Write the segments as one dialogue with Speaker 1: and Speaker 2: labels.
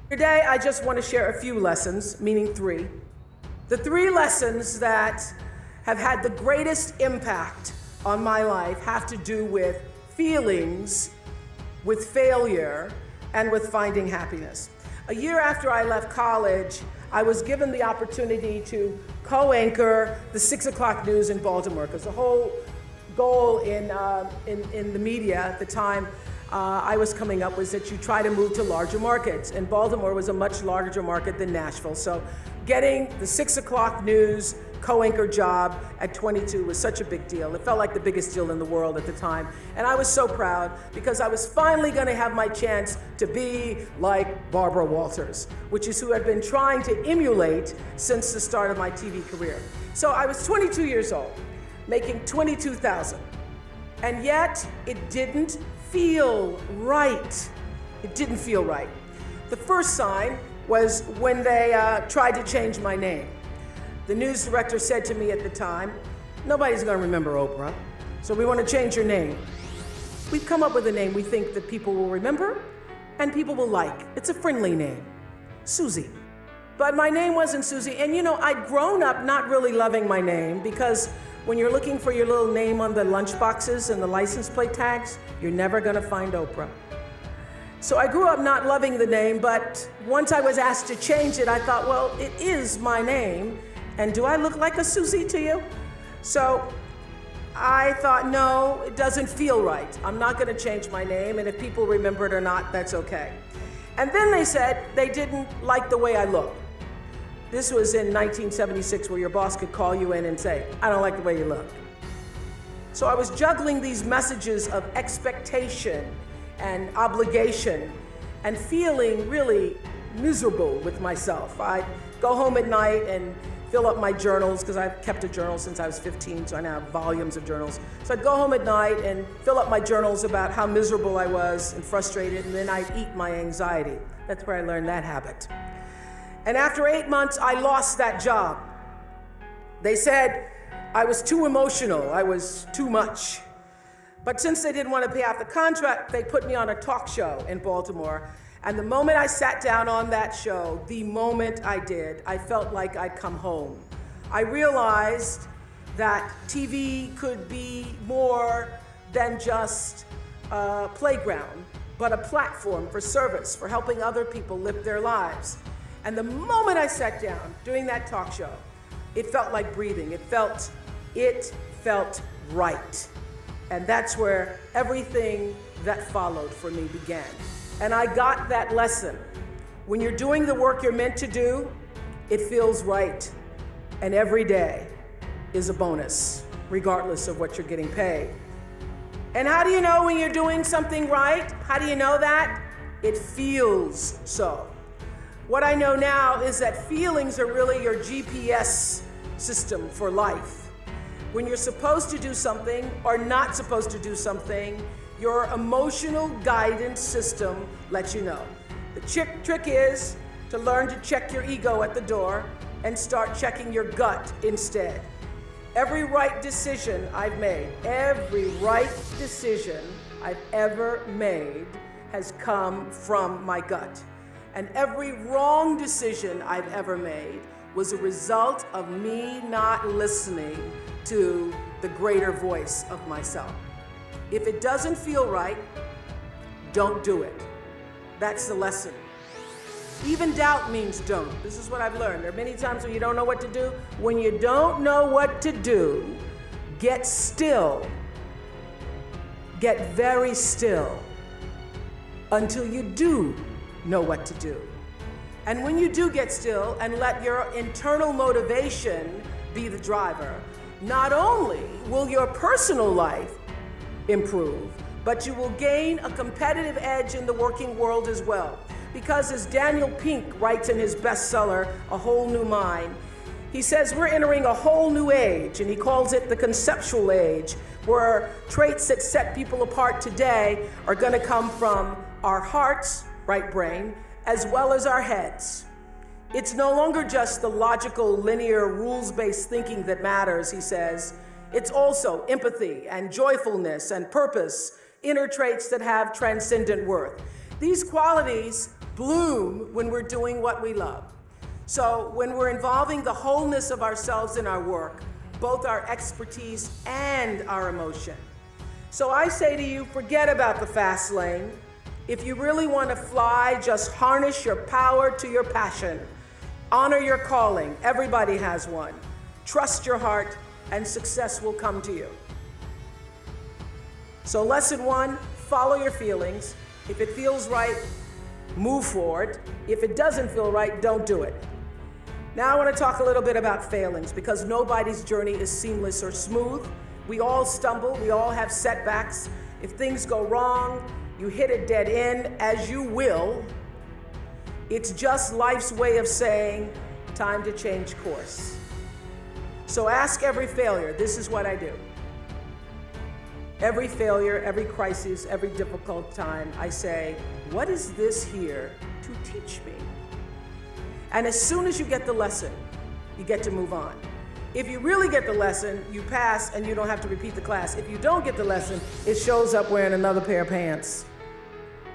Speaker 1: Today, I just want to share a few lessons, meaning three. The three lessons that have had the greatest impact on my life have to do with feelings, with failure, and with finding happiness. A year after I left college, I was given the opportunity to co-anchor the 6 o'clock news in Baltimore, because the whole goal in the media at the time I was coming up was that you try to move to larger markets, and Baltimore was a much larger market than Nashville. So getting the 6 o'clock news co-anchor job at 22 was such a big deal. It felt like the biggest deal in the world at the time. And I was so proud because I was finally gonna have my chance to be like Barbara Walters, which is who I'd been trying to emulate since the start of my TV career. So I was 22 years old, making $22,000. And yet it didn't feel right. It didn't feel right. The first sign was when they tried to change my name. The news director said to me at the time, "Nobody's gonna remember Oprah, so we wanna change your name. We've come up with a name we think that people will remember and people will like. It's a friendly name, Susie." But my name wasn't Susie, and I'd grown up not really loving my name, because when you're looking for your little name on the lunch boxes and the license plate tags, you're never gonna find Oprah. So I grew up not loving the name, but once I was asked to change it, I thought, well, it is my name, and do I look like a Susie to you? So I thought, no, it doesn't feel right. I'm not gonna change my name, and if people remember it or not, that's okay. And then they said they didn't like the way I look. This was in 1976, where your boss could call you in and say, "I don't like the way you look." So I was juggling these messages of expectation and obligation and feeling really miserable with myself. I'd go home at night and fill up my journals, because I've kept a journal since I was 15, so I now have volumes of journals. So I'd go home at night and fill up my journals about how miserable I was and frustrated, and then I'd eat my anxiety. That's where I learned that habit. And after 8 months, I lost that job. They said I was too emotional, I was too much. But since they didn't want to pay off the contract, they put me on a talk show in Baltimore. And the moment I sat down on that show, the moment I did, I felt like I'd come home. I realized that TV could be more than just a playground, but a platform for service, for helping other people live their lives. And the moment I sat down doing that talk show, it felt like breathing. It felt right. And that's where everything that followed for me began. And I got that lesson. When you're doing the work you're meant to do, it feels right. And every day is a bonus, regardless of what you're getting paid. And how do you know when you're doing something right? How do you know that? It feels so. What I know now is that feelings are really your GPS system for life. When you're supposed to do something or not supposed to do something, your emotional guidance system lets you know. The trick is to learn to check your ego at the door and start checking your gut instead. Every right decision I've made, every right decision I've ever made has come from my gut. And every wrong decision I've ever made was a result of me not listening to the greater voice of myself. If it doesn't feel right, don't do it. That's the lesson. Even doubt means don't. This is what I've learned. There are many times when you don't know what to do. When you don't know what to do, get still. Get very still until you do know what to do. And when you do get still and let your internal motivation be the driver, not only will your personal life improve, but you will gain a competitive edge in the working world as well. Because as Daniel Pink writes in his bestseller, A Whole New Mind, he says we're entering a whole new age, and he calls it the conceptual age, where traits that set people apart today are going to come from our hearts, right brain, as well as our heads. It's no longer just the logical, linear, rules-based thinking that matters, he says. It's also empathy and joyfulness and purpose, inner traits that have transcendent worth. These qualities bloom when we're doing what we love. So when we're involving the wholeness of ourselves in our work, both our expertise and our emotion. So I say to you, forget about the fast lane. If you really want to fly, just harness your power to your passion. Honor your calling. Everybody has one. Trust your heart, and success will come to you. So lesson 1, follow your feelings. If it feels right, move forward. If it doesn't feel right, don't do it. Now I want to talk a little bit about failings, because nobody's journey is seamless or smooth. We all stumble, we all have setbacks. If things go wrong, you hit a dead end, as you will. It's just life's way of saying, time to change course. So ask every failure. This is what I do. Every failure, every crisis, every difficult time, I say, what is this here to teach me? And as soon as you get the lesson, you get to move on. If you really get the lesson, you pass and you don't have to repeat the class. If you don't get the lesson, it shows up wearing another pair of pants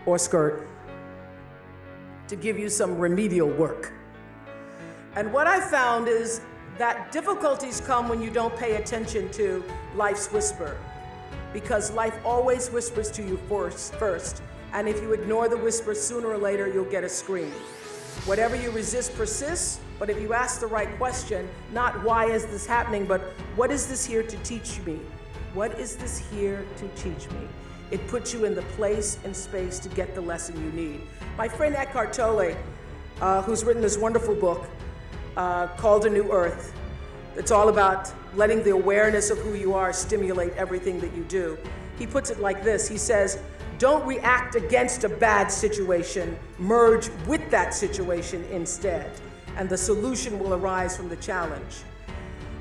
Speaker 1: or skirt to give you some remedial work. And what I found is that difficulties come when you don't pay attention to life's whisper, because life always whispers to you first. And if you ignore the whisper, sooner or later, you'll get a scream. Whatever you resist persists, but if you ask the right question, not why is this happening, but what is this here to teach me? What is this here to teach me? It puts you in the place and space to get the lesson you need. My friend Eckhart Tolle, who's written this wonderful book called A New Earth, it's all about letting the awareness of who you are stimulate everything that you do. He puts it like this. He says, don't react against a bad situation, merge with that situation instead, and the solution will arise from the challenge.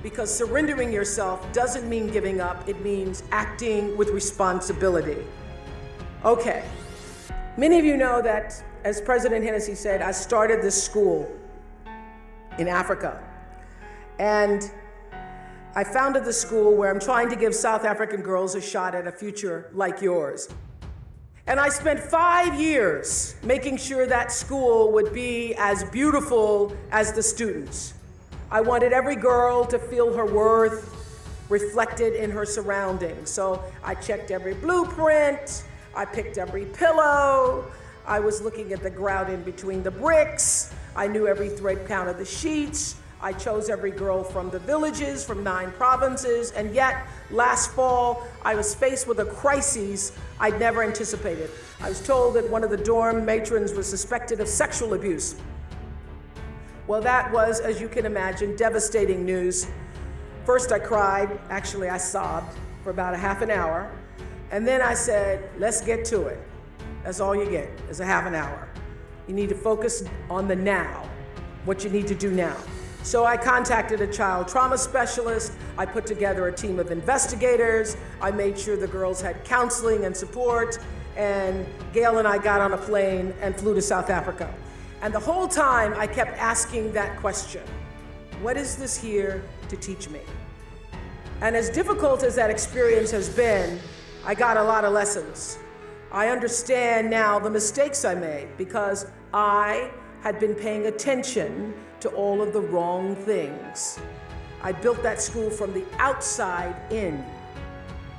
Speaker 1: Because surrendering yourself doesn't mean giving up, it means acting with responsibility. Okay, many of you know that, as President Hennessy said, I started this school in Africa. And I founded the school where I'm trying to give South African girls a shot at a future like yours. And I spent 5 years making sure that school would be as beautiful as the students. I wanted every girl to feel her worth reflected in her surroundings. So I checked every blueprint, I picked every pillow, I was looking at the grout in between the bricks, I knew every thread count of the sheets, I chose every girl from the villages, from 9 provinces, and yet, last fall, I was faced with a crisis I'd never anticipated. I was told that one of the dorm matrons was suspected of sexual abuse. Well, that was, as you can imagine, devastating news. First I cried, actually I sobbed for about a half an hour, and then I said, let's get to it. That's all you get, is a half an hour. You need to focus on the now, what you need to do now. So I contacted a child trauma specialist, I put together a team of investigators, I made sure the girls had counseling and support, and Gail and I got on a plane and flew to South Africa. And the whole time I kept asking that question, what is this here to teach me? And as difficult as that experience has been, I got a lot of lessons. I understand now the mistakes I made because I had been paying attention to all of the wrong things. I built that school from the outside in,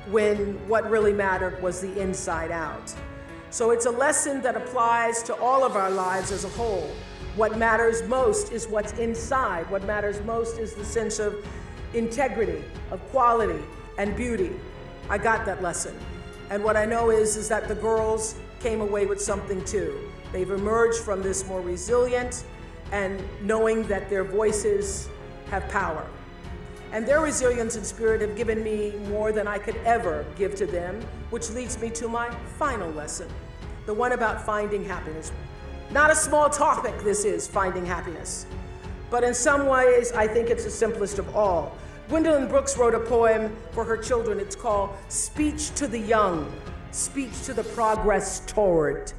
Speaker 1: when what really mattered was the inside out. So it's a lesson that applies to all of our lives as a whole. What matters most is what's inside. What matters most is the sense of integrity, of quality, and beauty. I got that lesson. And what I know is that the girls came away with something too. They've emerged from this more resilient and knowing that their voices have power. And their resilience and spirit have given me more than I could ever give to them, which leads me to my final lesson, the one about finding happiness. Not a small topic, this is, finding happiness. But in some ways, I think it's the simplest of all. Gwendolyn Brooks wrote a poem for her children. It's called Speech to the Young, Speech to the Progress Toward.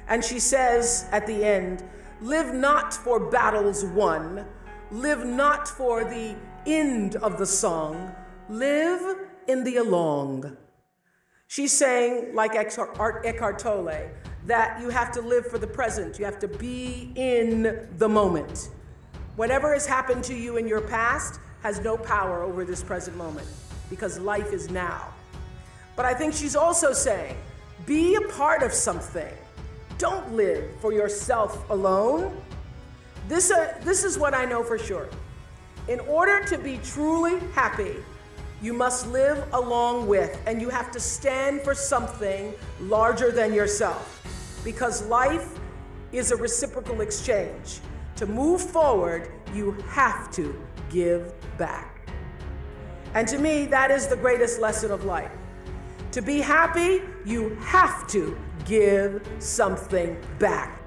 Speaker 1: And she says at the end, live not for battles won, live not for the end of the song, live in the along. She's saying, like Eckhart Tolle, that you have to live for the present. You have to be in the moment. Whatever has happened to you in your past has no power over this present moment because life is now. But I think she's also saying, be a part of something. Don't live for yourself alone. This is what I know for sure. In order to be truly happy, you must live along with, and you have to stand for something larger than yourself. Because life is a reciprocal exchange. To move forward, you have to give back. And to me, that is the greatest lesson of life. To be happy, you have to give something back.